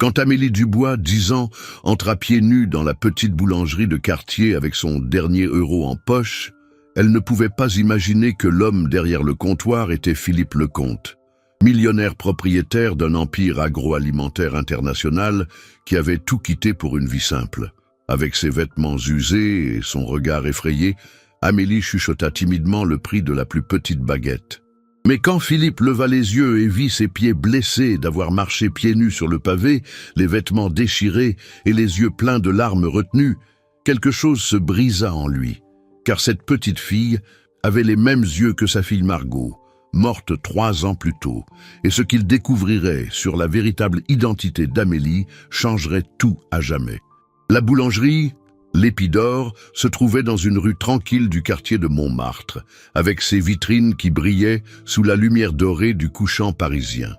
Quand Amélie Dubois, 10 ans, entra pieds nus dans la petite boulangerie de quartier avec son dernier euro en poche, elle ne pouvait pas imaginer que l'homme derrière le comptoir était Philippe Lecomte, millionnaire propriétaire d'un empire agroalimentaire international qui avait tout quitté pour une vie simple. Avec ses vêtements usés et son regard effrayé, Amélie chuchota timidement le prix de la plus petite baguette. Mais quand Philippe leva les yeux et vit ses pieds blessés d'avoir marché pieds nus sur le pavé, les vêtements déchirés et les yeux pleins de larmes retenues, quelque chose se brisa en lui, car cette petite fille avait les mêmes yeux que sa fille Margot, morte 3 ans plus tôt, et ce qu'il découvrirait sur la véritable identité d'Amélie changerait tout à jamais. La boulangerie, l'Épidore, se trouvait dans une rue tranquille du quartier de Montmartre, avec ses vitrines qui brillaient sous la lumière dorée du couchant parisien.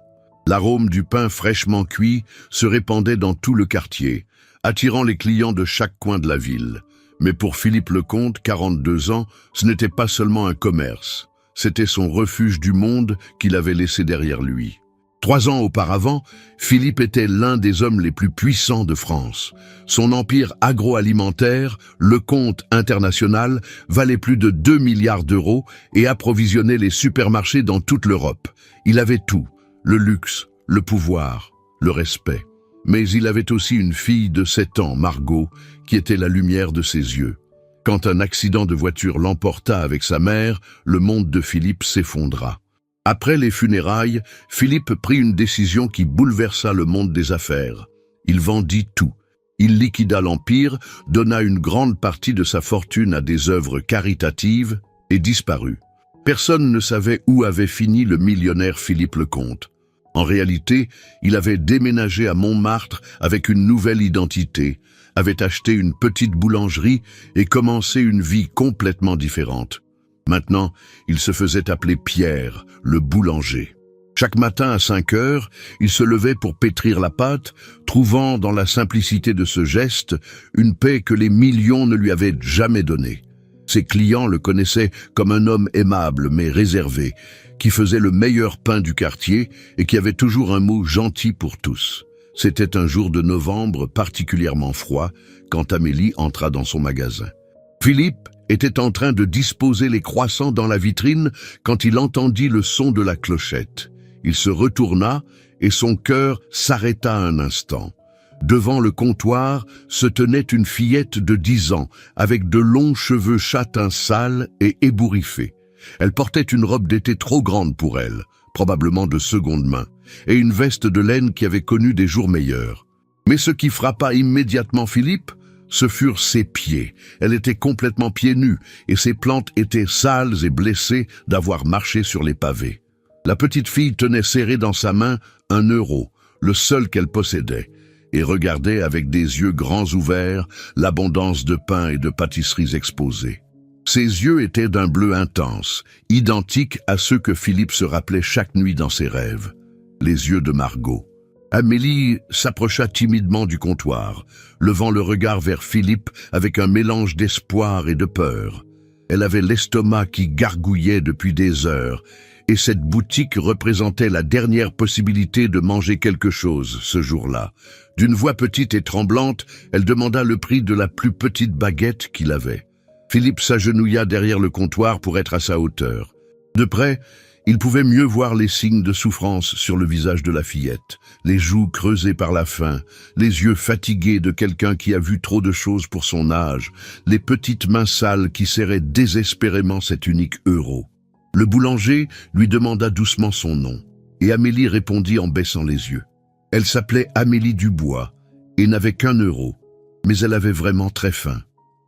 L'arôme du pain fraîchement cuit se répandait dans tout le quartier, attirant les clients de chaque coin de la ville. Mais pour Philippe Lecomte, 42 ans, ce n'était pas seulement un commerce. C'était son refuge du monde qu'il avait laissé derrière lui. 3 ans auparavant, Philippe était l'un des hommes les plus puissants de France. Son empire agroalimentaire, Lecomte International, valait plus de 2 milliards d'euros et approvisionnait les supermarchés dans toute l'Europe. Il avait tout, le luxe, le pouvoir, le respect. Mais il avait aussi une fille de 7 ans, Margot, qui était la lumière de ses yeux. Quand un accident de voiture l'emporta avec sa mère, le monde de Philippe s'effondra. Après les funérailles, Philippe prit une décision qui bouleversa le monde des affaires. Il vendit tout. Il liquida l'empire, donna une grande partie de sa fortune à des œuvres caritatives et disparut. Personne ne savait où avait fini le millionnaire Philippe Lecomte. En réalité, il avait déménagé à Montmartre avec une nouvelle identité, avait acheté une petite boulangerie et commencé une vie complètement différente. Maintenant, il se faisait appeler Pierre, le boulanger. Chaque matin à 5 heures, il se levait pour pétrir la pâte, trouvant dans la simplicité de ce geste une paix que les millions ne lui avaient jamais donnée. Ses clients le connaissaient comme un homme aimable mais réservé, qui faisait le meilleur pain du quartier et qui avait toujours un mot gentil pour tous. C'était un jour de novembre particulièrement froid quand Amélie entra dans son magasin. Philippe était en train de disposer les croissants dans la vitrine quand il entendit le son de la clochette. Il se retourna et son cœur s'arrêta un instant. Devant le comptoir se tenait une fillette de 10 ans, avec de longs cheveux châtains sales et ébouriffés. Elle portait une robe d'été trop grande pour elle, probablement de seconde main, et une veste de laine qui avait connu des jours meilleurs. Mais ce qui frappa immédiatement Philippe, ce furent ses pieds. Elle était complètement pieds nus, et ses plantes étaient sales et blessées d'avoir marché sur les pavés. La petite fille tenait serré dans sa main 1 euro, le seul qu'elle possédait, et regardait avec des yeux grands ouverts l'abondance de pain et de pâtisseries exposées. Ses yeux étaient d'un bleu intense, identiques à ceux que Philippe se rappelait chaque nuit dans ses rêves, les yeux de Margot. Amélie s'approcha timidement du comptoir, levant le regard vers Philippe avec un mélange d'espoir et de peur. Elle avait l'estomac qui gargouillait depuis des heures, et cette boutique représentait la dernière possibilité de manger quelque chose ce jour-là. D'une voix petite et tremblante, elle demanda le prix de la plus petite baguette qu'il avait. Philippe s'agenouilla derrière le comptoir pour être à sa hauteur. De près, il pouvait mieux voir les signes de souffrance sur le visage de la fillette, les joues creusées par la faim, les yeux fatigués de quelqu'un qui a vu trop de choses pour son âge, les petites mains sales qui serraient désespérément cet unique euro. Le boulanger lui demanda doucement son nom, et Amélie répondit en baissant les yeux. Elle s'appelait Amélie Dubois et n'avait qu'1 euro, mais elle avait vraiment très faim.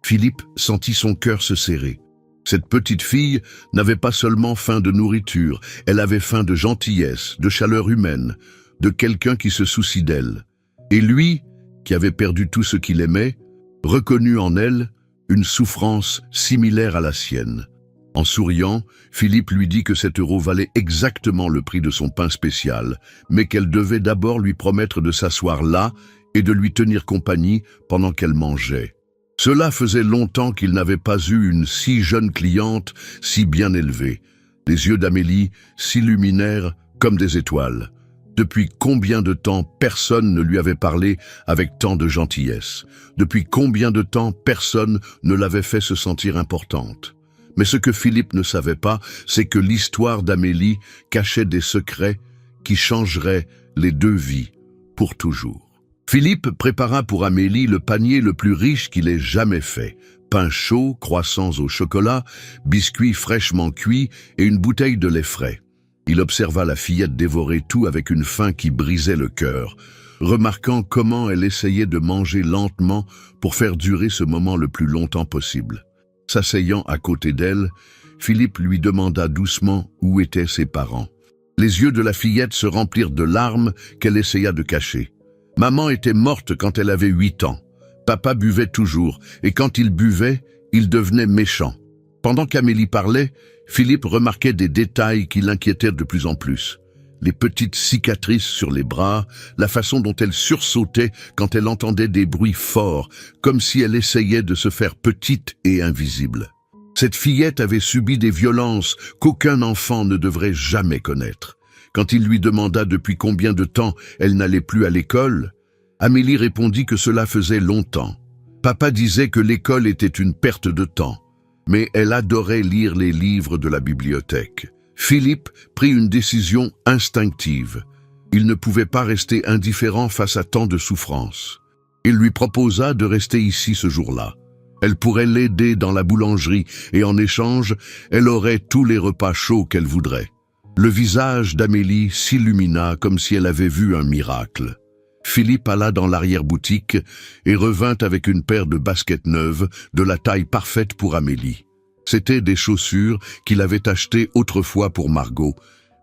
Philippe sentit son cœur se serrer. Cette petite fille n'avait pas seulement faim de nourriture, elle avait faim de gentillesse, de chaleur humaine, de quelqu'un qui se soucie d'elle. Et lui, qui avait perdu tout ce qu'il aimait, reconnut en elle une souffrance similaire à la sienne. En souriant, Philippe lui dit que cet euro valait exactement le prix de son pain spécial, mais qu'elle devait d'abord lui promettre de s'asseoir là et de lui tenir compagnie pendant qu'elle mangeait. Cela faisait longtemps qu'il n'avait pas eu une si jeune cliente, si bien élevée. Les yeux d'Amélie s'illuminèrent comme des étoiles. Depuis combien de temps personne ne lui avait parlé avec tant de gentillesse? Depuis combien de temps personne ne l'avait fait se sentir importante? Mais ce que Philippe ne savait pas, c'est que l'histoire d'Amélie cachait des secrets qui changeraient les deux vies pour toujours. Philippe prépara pour Amélie le panier le plus riche qu'il ait jamais fait. Pain chaud, croissants au chocolat, biscuits fraîchement cuits et une bouteille de lait frais. Il observa la fillette dévorer tout avec une faim qui brisait le cœur, remarquant comment elle essayait de manger lentement pour faire durer ce moment le plus longtemps possible. S'asseyant à côté d'elle, Philippe lui demanda doucement où étaient ses parents. Les yeux de la fillette se remplirent de larmes qu'elle essaya de cacher. Maman était morte quand elle avait 8 ans. Papa buvait toujours, et quand il buvait, il devenait méchant. Pendant qu'Amélie parlait, Philippe remarquait des détails qui l'inquiétaient de plus en plus. Les petites cicatrices sur les bras, la façon dont elle sursautait quand elle entendait des bruits forts, comme si elle essayait de se faire petite et invisible. Cette fillette avait subi des violences qu'aucun enfant ne devrait jamais connaître. Quand il lui demanda depuis combien de temps elle n'allait plus à l'école, Amélie répondit que cela faisait longtemps. Papa disait que l'école était une perte de temps, mais elle adorait lire les livres de la bibliothèque. Philippe prit une décision instinctive. Il ne pouvait pas rester indifférent face à tant de souffrance. Il lui proposa de rester ici ce jour-là. Elle pourrait l'aider dans la boulangerie et en échange, elle aurait tous les repas chauds qu'elle voudrait. Le visage d'Amélie s'illumina comme si elle avait vu un miracle. Philippe alla dans l'arrière-boutique et revint avec une paire de baskets neuves de la taille parfaite pour Amélie. C'étaient des chaussures qu'il avait achetées autrefois pour Margot,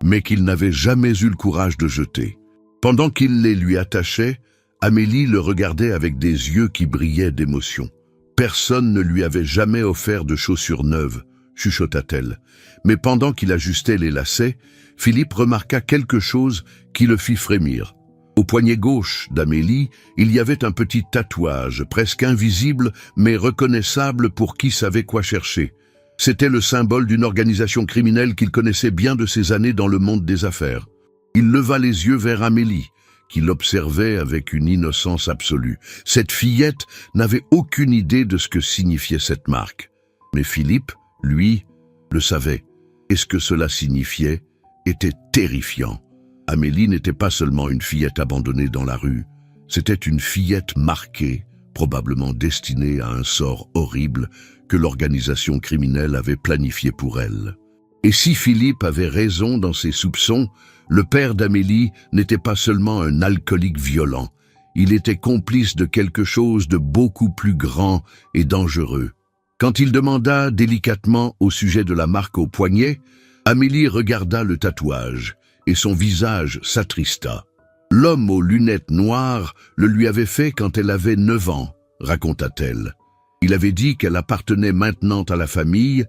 mais qu'il n'avait jamais eu le courage de jeter. Pendant qu'il les lui attachait, Amélie le regardait avec des yeux qui brillaient d'émotion. Personne ne lui avait jamais offert de chaussures neuves, chuchota-t-elle. Mais pendant qu'il ajustait les lacets, Philippe remarqua quelque chose qui le fit frémir. Au poignet gauche d'Amélie, il y avait un petit tatouage, presque invisible, mais reconnaissable pour qui savait quoi chercher. C'était le symbole d'une organisation criminelle qu'il connaissait bien de ses années dans le monde des affaires. Il leva les yeux vers Amélie, qui l'observait avec une innocence absolue. Cette fillette n'avait aucune idée de ce que signifiait cette marque. Mais Philippe, lui, le savait, et ce que cela signifiait était terrifiant. Amélie n'était pas seulement une fillette abandonnée dans la rue, c'était une fillette marquée, probablement destinée à un sort horrible que l'organisation criminelle avait planifié pour elle. Et si Philippe avait raison dans ses soupçons, le père d'Amélie n'était pas seulement un alcoolique violent, il était complice de quelque chose de beaucoup plus grand et dangereux. Quand il demanda délicatement au sujet de la marque au poignet, Amélie regarda le tatouage et son visage s'attrista. L'homme aux lunettes noires le lui avait fait quand elle avait 9 ans, raconta-t-elle. Il avait dit qu'elle appartenait maintenant à la famille,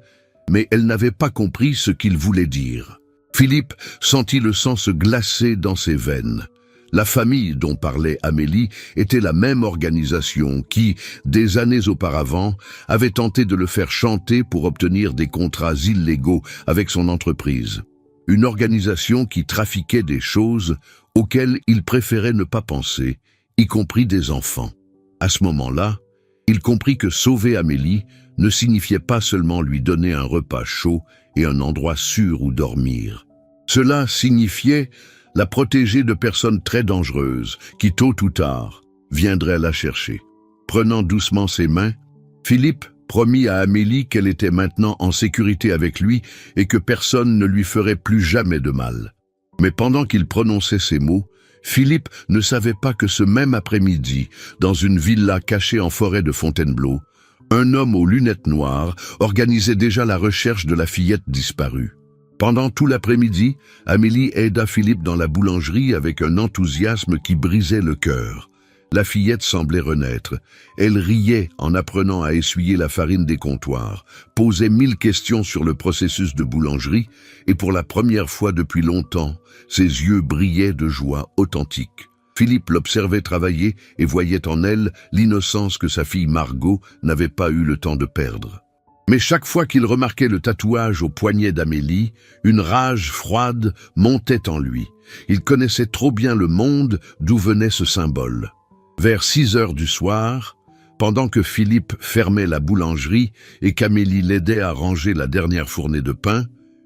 mais elle n'avait pas compris ce qu'il voulait dire. Philippe sentit le sang se glacer dans ses veines. La famille dont parlait Amélie était la même organisation qui, des années auparavant, avait tenté de le faire chanter pour obtenir des contrats illégaux avec son entreprise. Une organisation qui trafiquait des choses auxquelles il préférait ne pas penser, y compris des enfants. À ce moment-là, il comprit que sauver Amélie ne signifiait pas seulement lui donner un repas chaud et un endroit sûr où dormir. Cela signifiait la protéger de personnes très dangereuses qui, tôt ou tard, viendraient la chercher. Prenant doucement ses mains, Philippe promit à Amélie qu'elle était maintenant en sécurité avec lui et que personne ne lui ferait plus jamais de mal. Mais pendant qu'il prononçait ces mots, Philippe ne savait pas que ce même après-midi, dans une villa cachée en forêt de Fontainebleau, un homme aux lunettes noires organisait déjà la recherche de la fillette disparue. Pendant tout l'après-midi, Amélie aida Philippe dans la boulangerie avec un enthousiasme qui brisait le cœur. La fillette semblait renaître. Elle riait en apprenant à essuyer la farine des comptoirs, posait 1000 questions sur le processus de boulangerie et pour la première fois depuis longtemps, ses yeux brillaient de joie authentique. Philippe l'observait travailler et voyait en elle l'innocence que sa fille Margot n'avait pas eu le temps de perdre. Mais chaque fois qu'il remarquait le tatouage au poignet d'Amélie, une rage froide montait en lui. Il connaissait trop bien le monde d'où venait ce symbole. Vers 6 heures du soir, pendant que Philippe fermait la boulangerie et qu'Amélie l'aidait à ranger la dernière fournée de pain,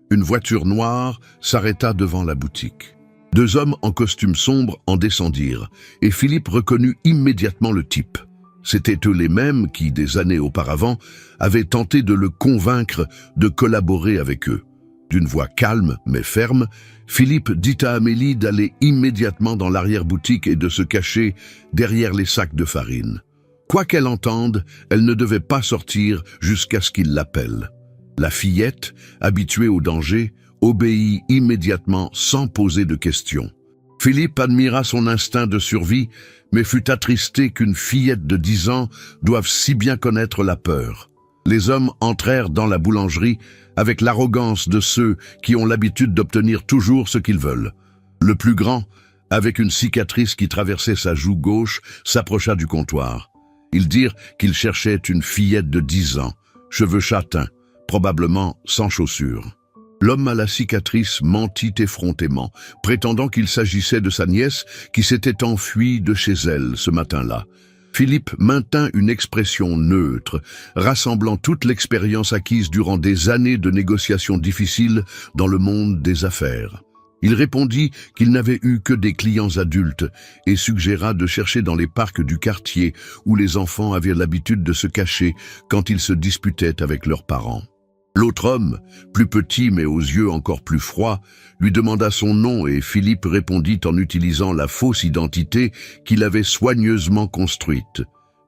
une voiture noire s'arrêta devant la boutique. 2 hommes en costume sombre en descendirent, et Philippe reconnut immédiatement le type. C'étaient eux les mêmes qui, des années auparavant, avaient tenté de le convaincre de collaborer avec eux. D'une voix calme mais ferme, Philippe dit à Amélie d'aller immédiatement dans l'arrière-boutique et de se cacher derrière les sacs de farine. Quoi qu'elle entende, elle ne devait pas sortir jusqu'à ce qu'il l'appelle. La fillette, habituée au danger, obéit immédiatement sans poser de questions. Philippe admira son instinct de survie, mais fut attristé qu'une fillette de 10 ans doive si bien connaître la peur. Les hommes entrèrent dans la boulangerie avec l'arrogance de ceux qui ont l'habitude d'obtenir toujours ce qu'ils veulent. Le plus grand, avec une cicatrice qui traversait sa joue gauche, s'approcha du comptoir. Ils dirent qu'il cherchait une fillette de 10 ans, cheveux châtains, probablement sans chaussures. L'homme à la cicatrice mentit effrontément, prétendant qu'il s'agissait de sa nièce qui s'était enfuie de chez elle ce matin-là. Philippe maintint une expression neutre, rassemblant toute l'expérience acquise durant des années de négociations difficiles dans le monde des affaires. Il répondit qu'il n'avait eu que des clients adultes et suggéra de chercher dans les parcs du quartier où les enfants avaient l'habitude de se cacher quand ils se disputaient avec leurs parents. L'autre homme, plus petit mais aux yeux encore plus froids, lui demanda son nom et Philippe répondit en utilisant la fausse identité qu'il avait soigneusement construite.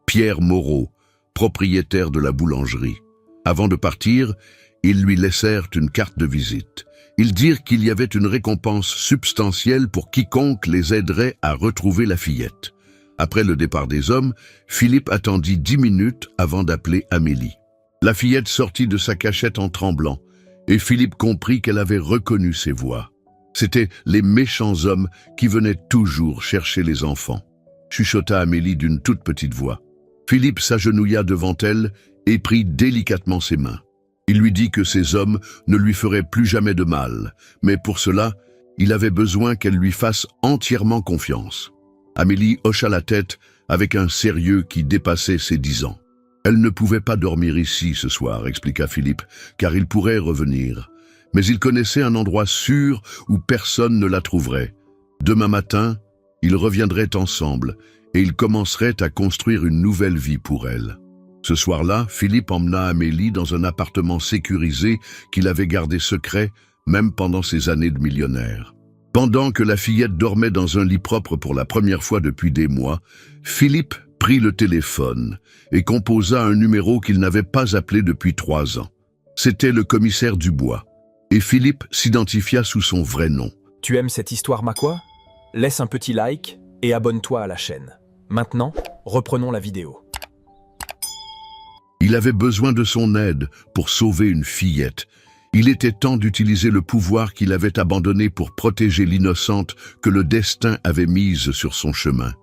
Pierre Moreau, propriétaire de la boulangerie. Avant de partir, ils lui laissèrent une carte de visite. Ils dirent qu'il y avait une récompense substantielle pour quiconque les aiderait à retrouver la fillette. Après le départ des hommes, Philippe attendit 10 minutes avant d'appeler Amélie. La fillette sortit de sa cachette en tremblant, et Philippe comprit qu'elle avait reconnu ses voix. C'étaient les méchants hommes qui venaient toujours chercher les enfants, chuchota Amélie d'une toute petite voix. Philippe s'agenouilla devant elle et prit délicatement ses mains. Il lui dit que ces hommes ne lui feraient plus jamais de mal, mais pour cela, il avait besoin qu'elle lui fasse entièrement confiance. Amélie hocha la tête avec un sérieux qui dépassait ses 10 ans. Elle ne pouvait pas dormir ici ce soir, expliqua Philippe, car il pourrait revenir. Mais il connaissait un endroit sûr où personne ne la trouverait. Demain matin, ils reviendraient ensemble et ils commenceraient à construire une nouvelle vie pour elle. Ce soir-là, Philippe emmena Amélie dans un appartement sécurisé qu'il avait gardé secret, même pendant ses années de millionnaire. Pendant que la fillette dormait dans un lit propre pour la première fois depuis des mois, Philippe prit le téléphone et composa un numéro qu'il n'avait pas appelé depuis 3 ans. C'était le commissaire Dubois, et Philippe s'identifia sous son vrai nom. Tu aimes cette histoire, Makwa? Laisse un petit like et abonne-toi à la chaîne. Maintenant, reprenons la vidéo. Il avait besoin de son aide pour sauver une fillette. Il était temps d'utiliser le pouvoir qu'il avait abandonné pour protéger l'innocente que le destin avait mise sur son chemin.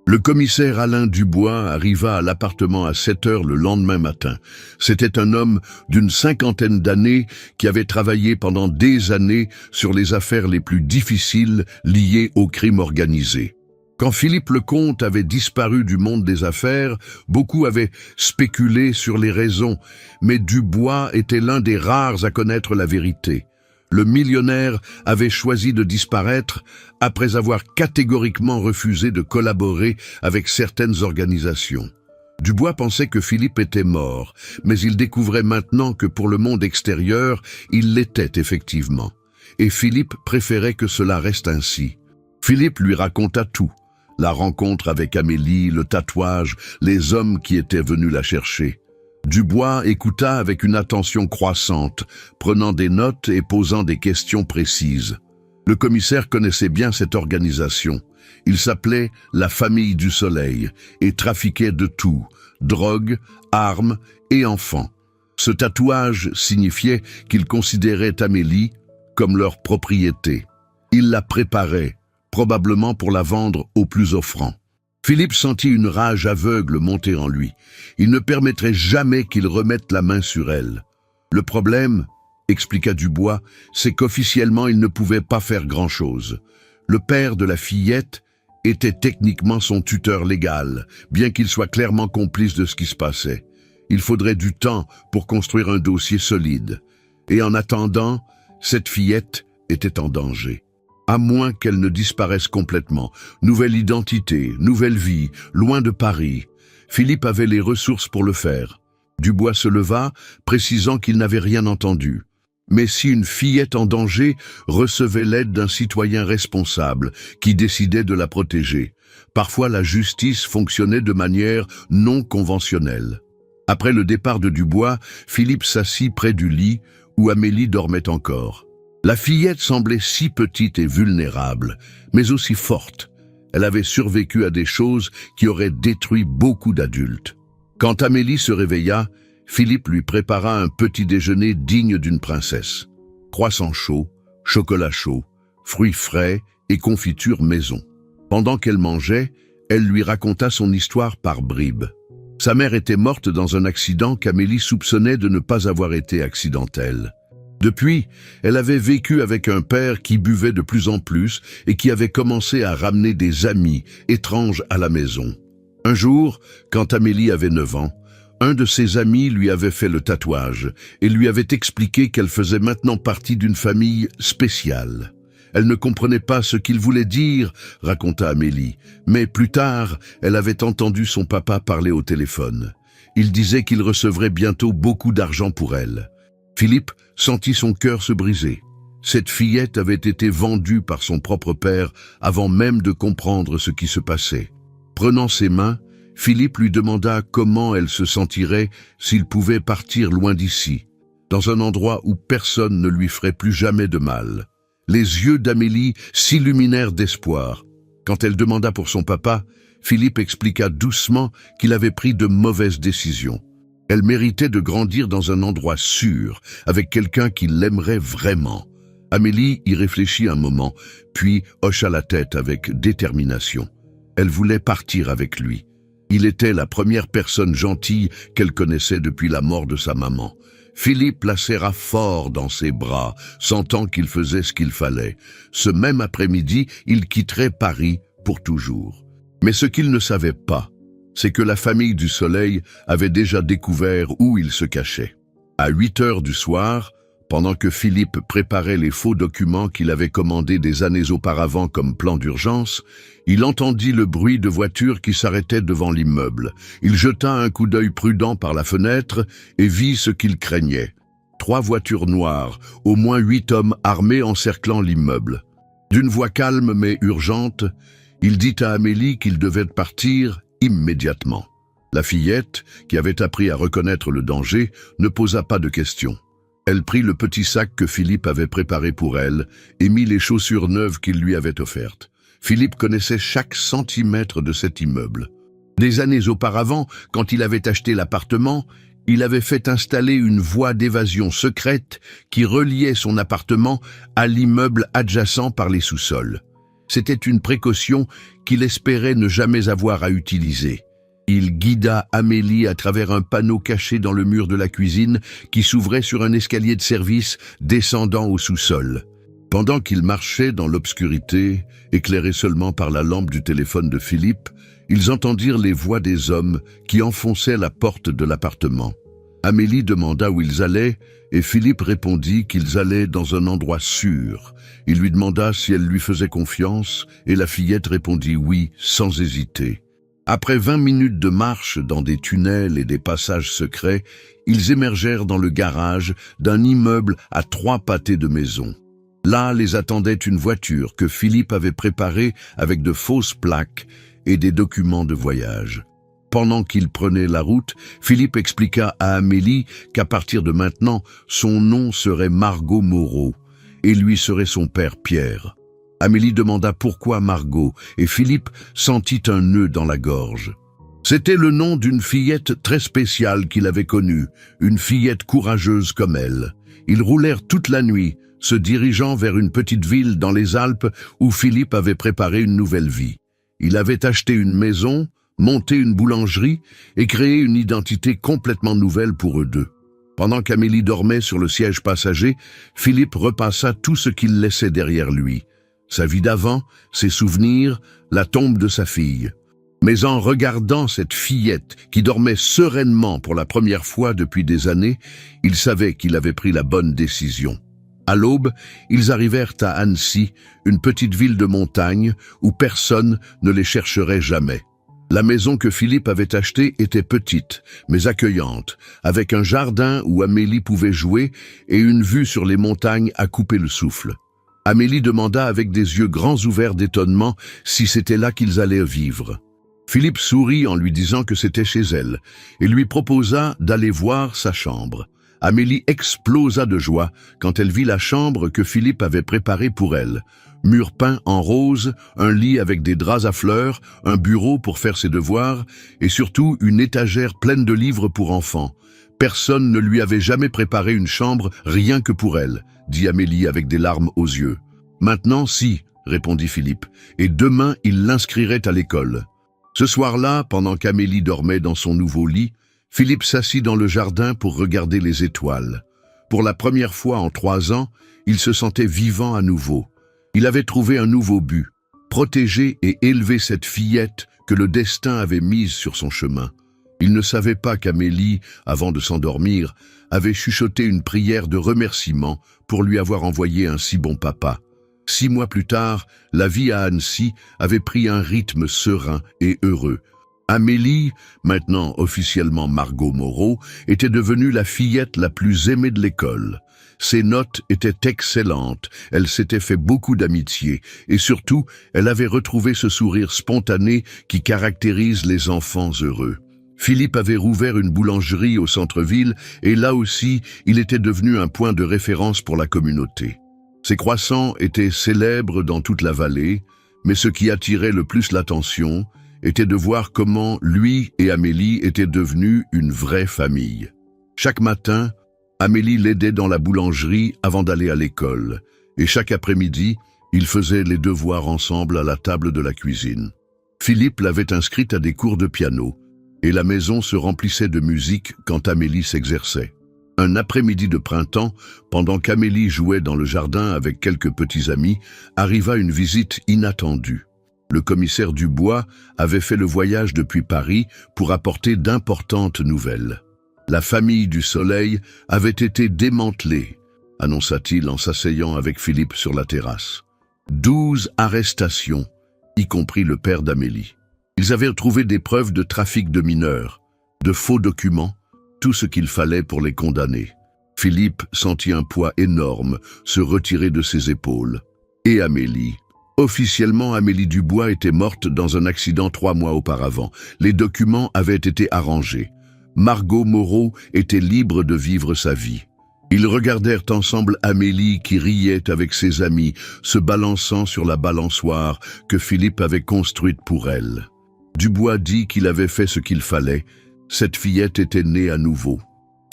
Le commissaire Alain Dubois arriva à l'appartement à 7 heures le lendemain matin. C'était un homme d'une 50aine d'années qui avait travaillé pendant des années sur les affaires les plus difficiles liées au crime organisé. Quand Philippe Lecomte avait disparu du monde des affaires, beaucoup avaient spéculé sur les raisons, mais Dubois était l'un des rares à connaître la vérité. Le millionnaire avait choisi de disparaître après avoir catégoriquement refusé de collaborer avec certaines organisations. Dubois pensait que Philippe était mort, mais il découvrait maintenant que pour le monde extérieur, il l'était effectivement. Et Philippe préférait que cela reste ainsi. Philippe lui raconta tout. La rencontre avec Amélie, le tatouage, les hommes qui étaient venus la chercher. Dubois écouta avec une attention croissante, prenant des notes et posant des questions précises. Le commissaire connaissait bien cette organisation. Il s'appelait la Famille du Soleil et trafiquait de tout, drogue, armes et enfants. Ce tatouage signifiait qu'ils considéraient Amélie comme leur propriété. Ils la préparaient, probablement pour la vendre au plus offrant. Philippe sentit une rage aveugle monter en lui. Il ne permettrait jamais qu'il remette la main sur elle. Le problème, expliqua Dubois, c'est qu'officiellement il ne pouvait pas faire grand-chose. Le père de la fillette était techniquement son tuteur légal, bien qu'il soit clairement complice de ce qui se passait. Il faudrait du temps pour construire un dossier solide. Et en attendant, cette fillette était en danger. À moins qu'elle ne disparaisse complètement. Nouvelle identité, nouvelle vie, loin de Paris. Philippe avait les ressources pour le faire. Dubois se leva, précisant qu'il n'avait rien entendu. Mais si une fillette en danger recevait l'aide d'un citoyen responsable qui décidait de la protéger, parfois la justice fonctionnait de manière non conventionnelle. Après le départ de Dubois, Philippe s'assit près du lit où Amélie dormait encore. La fillette semblait si petite et vulnérable, mais aussi forte. Elle avait survécu à des choses qui auraient détruit beaucoup d'adultes. Quand Amélie se réveilla, Philippe lui prépara un petit déjeuner digne d'une princesse. Croissants chauds, chocolat chaud, fruits frais et confiture maison. Pendant qu'elle mangeait, elle lui raconta son histoire par bribes. Sa mère était morte dans un accident qu'Amélie soupçonnait de ne pas avoir été accidentel. Depuis, elle avait vécu avec un père qui buvait de plus en plus et qui avait commencé à ramener des amis étranges à la maison. Un jour, quand Amélie avait 9 ans, un de ses amis lui avait fait le tatouage et lui avait expliqué qu'elle faisait maintenant partie d'une famille spéciale. Elle ne comprenait pas ce qu'il voulait dire, raconta Amélie, mais plus tard, elle avait entendu son papa parler au téléphone. Il disait qu'il recevrait bientôt beaucoup d'argent pour elle. Philippe sentit son cœur se briser. Cette fillette avait été vendue par son propre père avant même de comprendre ce qui se passait. Prenant ses mains, Philippe lui demanda comment elle se sentirait s'il pouvait partir loin d'ici, dans un endroit où personne ne lui ferait plus jamais de mal. Les yeux d'Amélie s'illuminèrent d'espoir. Quand elle demanda pour son papa, Philippe expliqua doucement qu'il avait pris de mauvaises décisions. Elle méritait de grandir dans un endroit sûr, avec quelqu'un qui l'aimerait vraiment. Amélie y réfléchit un moment, puis hocha la tête avec détermination. Elle voulait partir avec lui. Il était la première personne gentille qu'elle connaissait depuis la mort de sa maman. Philippe la serra fort dans ses bras, sentant qu'il faisait ce qu'il fallait. Ce même après-midi, il quitterait Paris pour toujours. Mais ce qu'il ne savait pas, c'est que la famille du Soleil avait déjà découvert où il se cachait. À 8 heures du soir, pendant que Philippe préparait les faux documents qu'il avait commandés des années auparavant comme plan d'urgence, il entendit le bruit de voitures qui s'arrêtaient devant l'immeuble. Il jeta un coup d'œil prudent par la fenêtre et vit ce qu'il craignait. 3 voitures noires, au moins 8 hommes armés encerclant l'immeuble. D'une voix calme mais urgente, il dit à Amélie qu'il devait partir immédiatement. La fillette, qui avait appris à reconnaître le danger, ne posa pas de questions. Elle prit le petit sac que Philippe avait préparé pour elle et mit les chaussures neuves qu'il lui avait offertes. Philippe connaissait chaque centimètre de cet immeuble. Des années auparavant, quand il avait acheté l'appartement, il avait fait installer une voie d'évasion secrète qui reliait son appartement à l'immeuble adjacent par les sous-sols. C'était une précaution qu'il espérait ne jamais avoir à utiliser. Il guida Amélie à travers un panneau caché dans le mur de la cuisine qui s'ouvrait sur un escalier de service descendant au sous-sol. Pendant qu'ils marchaient dans l'obscurité, éclairés seulement par la lampe du téléphone de Philippe, ils entendirent les voix des hommes qui enfonçaient la porte de l'appartement. Amélie demanda où ils allaient et Philippe répondit qu'ils allaient dans un endroit sûr. Il lui demanda si elle lui faisait confiance et la fillette répondit oui, sans hésiter. Après 20 minutes de marche dans des tunnels et des passages secrets, ils émergèrent dans le garage d'un immeuble à 3 pâtés de maisons. Là les attendait une voiture que Philippe avait préparée avec de fausses plaques et des documents de voyage. Pendant qu'ils prenaient la route, Philippe expliqua à Amélie qu'à partir de maintenant, son nom serait Margot Moreau et lui serait son père Pierre. Amélie demanda pourquoi Margot et Philippe sentit un nœud dans la gorge. C'était le nom d'une fillette très spéciale qu'il avait connue, une fillette courageuse comme elle. Ils roulèrent toute la nuit, se dirigeant vers une petite ville dans les Alpes où Philippe avait préparé une nouvelle vie. Il avait acheté une maison, monté une boulangerie et créé une identité complètement nouvelle pour eux deux. Pendant qu'Amélie dormait sur le siège passager, Philippe repassa tout ce qu'il laissait derrière lui. Sa vie d'avant, ses souvenirs, la tombe de sa fille. Mais en regardant cette fillette qui dormait sereinement pour la première fois depuis des années, il savait qu'il avait pris la bonne décision. À l'aube, ils arrivèrent à Annecy, une petite ville de montagne où personne ne les chercherait jamais. La maison que Philippe avait achetée était petite, mais accueillante, avec un jardin où Amélie pouvait jouer et une vue sur les montagnes à couper le souffle. Amélie demanda avec des yeux grands ouverts d'étonnement si c'était là qu'ils allaient vivre. Philippe sourit en lui disant que c'était chez elle et lui proposa d'aller voir sa chambre. Amélie explosa de joie quand elle vit la chambre que Philippe avait préparée pour elle. Murs peints en rose, un lit avec des draps à fleurs, un bureau pour faire ses devoirs et surtout une étagère pleine de livres pour enfants. Personne ne lui avait jamais préparé une chambre rien que pour elle, dit Amélie avec des larmes aux yeux. Maintenant, si, répondit Philippe, et demain il l'inscrirait à l'école. Ce soir-là, pendant qu'Amélie dormait dans son nouveau lit, Philippe s'assit dans le jardin pour regarder les étoiles. Pour la première fois en 3 ans, il se sentait vivant à nouveau. Il avait trouvé un nouveau but, protéger et élever cette fillette que le destin avait mise sur son chemin. Il ne savait pas qu'Amélie, avant de s'endormir, avait chuchoté une prière de remerciement pour lui avoir envoyé un si bon papa. 6 mois plus tard, la vie à Annecy avait pris un rythme serein et heureux. Amélie, maintenant officiellement Margot Moreau, était devenue la fillette la plus aimée de l'école. Ses notes étaient excellentes, elle s'était fait beaucoup d'amitié et surtout, elle avait retrouvé ce sourire spontané qui caractérise les enfants heureux. Philippe avait rouvert une boulangerie au centre-ville et là aussi, il était devenu un point de référence pour la communauté. Ses croissants étaient célèbres dans toute la vallée, mais ce qui attirait le plus l'attention était de voir comment lui et Amélie étaient devenus une vraie famille. Chaque matin, Amélie l'aidait dans la boulangerie avant d'aller à l'école, et chaque après-midi, ils faisaient les devoirs ensemble à la table de la cuisine. Philippe l'avait inscrite à des cours de piano, et la maison se remplissait de musique quand Amélie s'exerçait. Un après-midi de printemps, pendant qu'Amélie jouait dans le jardin avec quelques petits amis, arriva une visite inattendue. Le commissaire Dubois avait fait le voyage depuis Paris pour apporter d'importantes nouvelles. La famille du Soleil avait été démantelée, annonça-t-il en s'asseyant avec Philippe sur la terrasse. 12 arrestations, y compris le père d'Amélie. Ils avaient trouvé des preuves de trafic de mineurs, de faux documents, tout ce qu'il fallait pour les condamner. Philippe sentit un poids énorme se retirer de ses épaules. Et Amélie. Officiellement, Amélie Dubois était morte dans un accident 3 mois auparavant. Les documents avaient été arrangés. Margot Moreau était libre de vivre sa vie. Ils regardèrent ensemble Amélie qui riait avec ses amis, se balançant sur la balançoire que Philippe avait construite pour elle. Dubois dit qu'il avait fait ce qu'il fallait. Cette fillette était née à nouveau.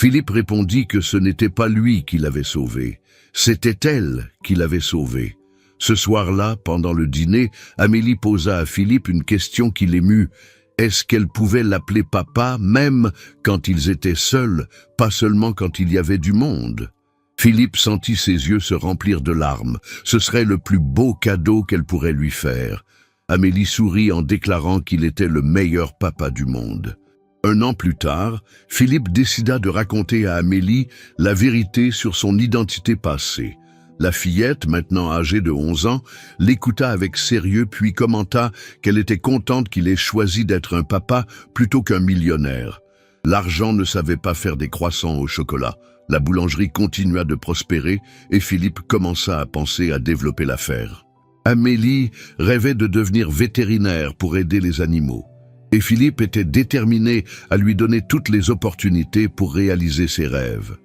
Philippe répondit que ce n'était pas lui qui l'avait sauvée, c'était elle qui l'avait sauvée. Ce soir-là, pendant le dîner, Amélie posa à Philippe une question qui l'émut. Est-ce qu'elle pouvait l'appeler papa même quand ils étaient seuls, pas seulement quand il y avait du monde? Philippe sentit ses yeux se remplir de larmes. Ce serait le plus beau cadeau qu'elle pourrait lui faire. Amélie sourit en déclarant qu'il était le meilleur papa du monde. 1 an plus tard, Philippe décida de raconter à Amélie la vérité sur son identité passée. La fillette, maintenant âgée de 11 ans, l'écouta avec sérieux puis commenta qu'elle était contente qu'il ait choisi d'être un papa plutôt qu'un millionnaire. L'argent ne savait pas faire des croissants au chocolat. La boulangerie continua de prospérer et Philippe commença à penser à développer l'affaire. Amélie rêvait de devenir vétérinaire pour aider les animaux. Et Philippe était déterminé à lui donner toutes les opportunités pour réaliser ses rêves.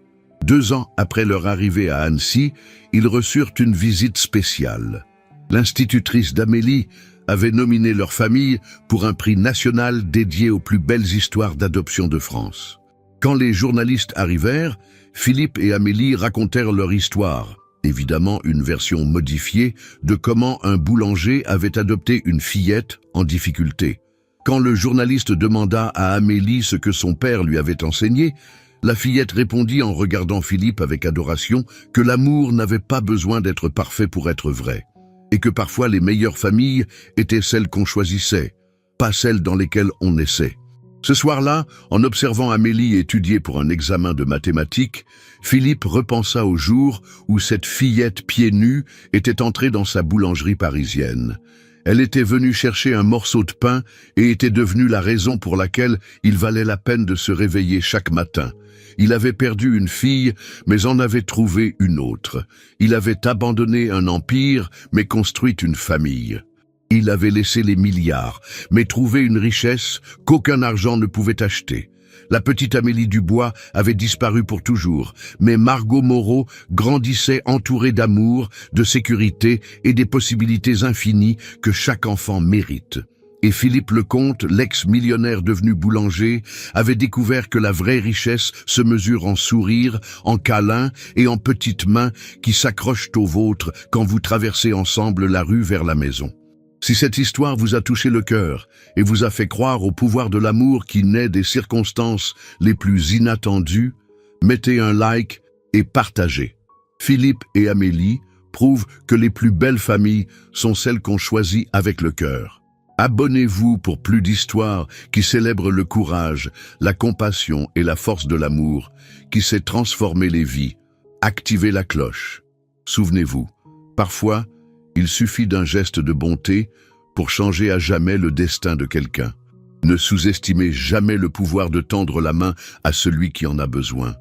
2 ans après leur arrivée à Annecy, ils reçurent une visite spéciale. L'institutrice d'Amélie avait nominé leur famille pour un prix national dédié aux plus belles histoires d'adoption de France. Quand les journalistes arrivèrent, Philippe et Amélie racontèrent leur histoire. évidemment une version modifiée de comment un boulanger avait adopté une fillette en difficulté. Quand le journaliste demanda à Amélie ce que son père lui avait enseigné, la fillette répondit en regardant Philippe avec adoration que l'amour n'avait pas besoin d'être parfait pour être vrai, et que parfois les meilleures familles étaient celles qu'on choisissait, pas celles dans lesquelles on naissait. Ce soir-là, en observant Amélie étudier pour un examen de mathématiques, Philippe repensa au jour où cette fillette pieds nus était entrée dans sa boulangerie parisienne. Elle était venue chercher un morceau de pain et était devenue la raison pour laquelle il valait la peine de se réveiller chaque matin. Il avait perdu une fille, mais en avait trouvé une autre. Il avait abandonné un empire, mais construit une famille. Il avait laissé les milliards, mais trouvé une richesse qu'aucun argent ne pouvait acheter. La petite Amélie Dubois avait disparu pour toujours, mais Margot Moreau grandissait entourée d'amour, de sécurité et des possibilités infinies que chaque enfant mérite. Et Philippe Lecomte, l'ex-millionnaire devenu boulanger, avait découvert que la vraie richesse se mesure en sourires, en câlins et en petites mains qui s'accrochent aux vôtres quand vous traversez ensemble la rue vers la maison. Si cette histoire vous a touché le cœur et vous a fait croire au pouvoir de l'amour qui naît des circonstances les plus inattendues, mettez un like et partagez. Philippe et Amélie prouvent que les plus belles familles sont celles qu'on choisit avec le cœur. Abonnez-vous pour plus d'histoires qui célèbrent le courage, la compassion et la force de l'amour qui sait transformer les vies. Activez la cloche. Souvenez-vous, parfois, il suffit d'un geste de bonté pour changer à jamais le destin de quelqu'un. Ne sous-estimez jamais le pouvoir de tendre la main à celui qui en a besoin.